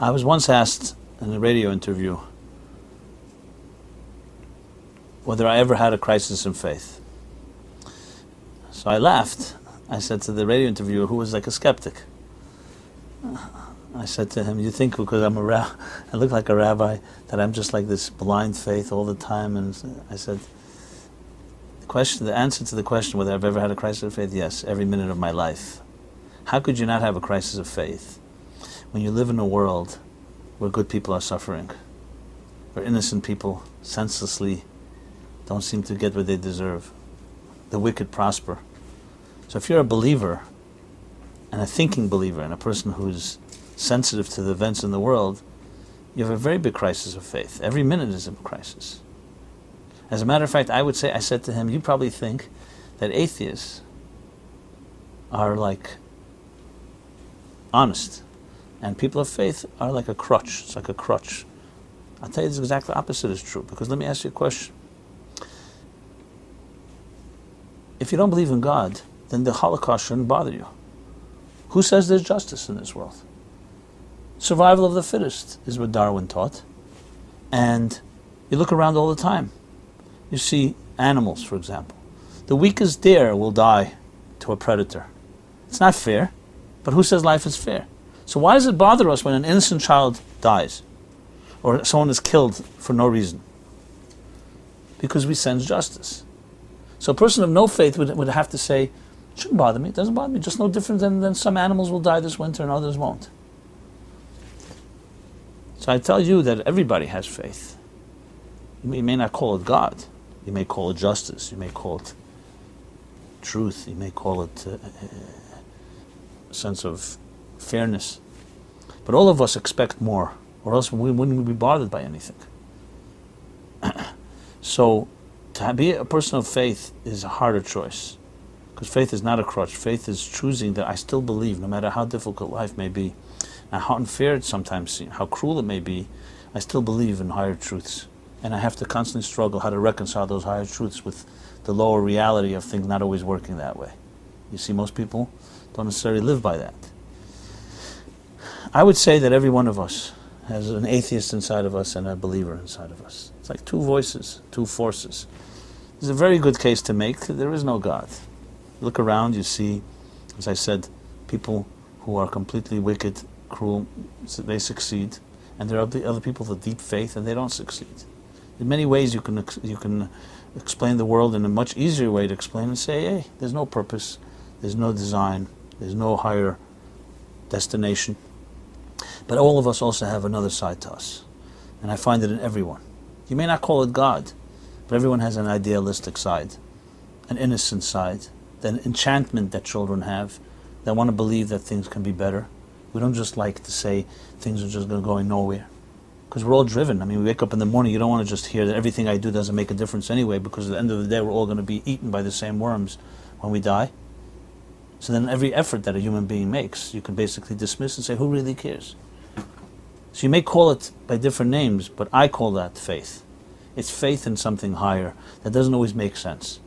I was once asked in a radio interview whether I ever had a crisis in faith. So I laughed. I said to the radio interviewer, who was like a skeptic, I said to him, you think because I'm I look like a rabbi, that I'm just like this blind faith all the time? And I said, the answer to the question whether I've ever had a crisis of faith, yes, every minute of my life. How could you not have a crisis of faith when you live in a world where good people are suffering, where innocent people senselessly don't seem to get what they deserve, the wicked prosper? So if you're a believer, and a thinking believer, and a person who's sensitive to the events in the world, you have a very big crisis of faith. Every minute is a crisis. As a matter of fact, I said to him, you probably think that atheists are like honest, and people of faith are like a crutch. It's like a crutch. I'll tell you the exact opposite is true, because let me ask you a question. If you don't believe in God, then the Holocaust shouldn't bother you. Who says there's justice in this world? Survival of the fittest is what Darwin taught. And you look around all the time. You see animals, for example. The weakest deer will die to a predator. It's not fair, but who says life is fair? So why does it bother us when an innocent child dies or someone is killed for no reason? Because we sense justice. So a person of no faith would have to say, it shouldn't bother me, it doesn't bother me, just no different than some animals will die this winter and others won't. So I tell you that everybody has faith. You may not call it God. You may call it justice. You may call it truth. You may call it a sense of fairness. But all of us expect more, or else we wouldn't be bothered by anything. So to be a person of faith is a harder choice, because faith is not a crutch. Faith is choosing that I still believe, no matter how difficult life may be, and how unfair it sometimes seems, how cruel it may be, I still believe in higher truths. And I have to constantly struggle how to reconcile those higher truths with the lower reality of things not always working that way. You see, most people don't necessarily live by that. I would say that every one of us has an atheist inside of us and a believer inside of us. It's like two voices, two forces. It's a very good case to make. There is no God. You look around, you see, as I said, people who are completely wicked, cruel, they succeed. And there are other people with deep faith and they don't succeed. In many ways you can explain the world in a much easier way to explain and say, hey, there's no purpose, there's no design, there's no higher destination. But all of us also have another side to us. And I find it in everyone. You may not call it God, but everyone has an idealistic side, an innocent side, an enchantment that children have, that want to believe that things can be better. We don't just like to say things are just going nowhere. Because we're all driven. I mean, we wake up in the morning, you don't want to just hear that everything I do doesn't make a difference anyway, because at the end of the day we're all going to be eaten by the same worms when we die. So then every effort that a human being makes, you can basically dismiss and say, who really cares? So you may call it by different names, but I call that faith. It's faith in something higher that doesn't always make sense.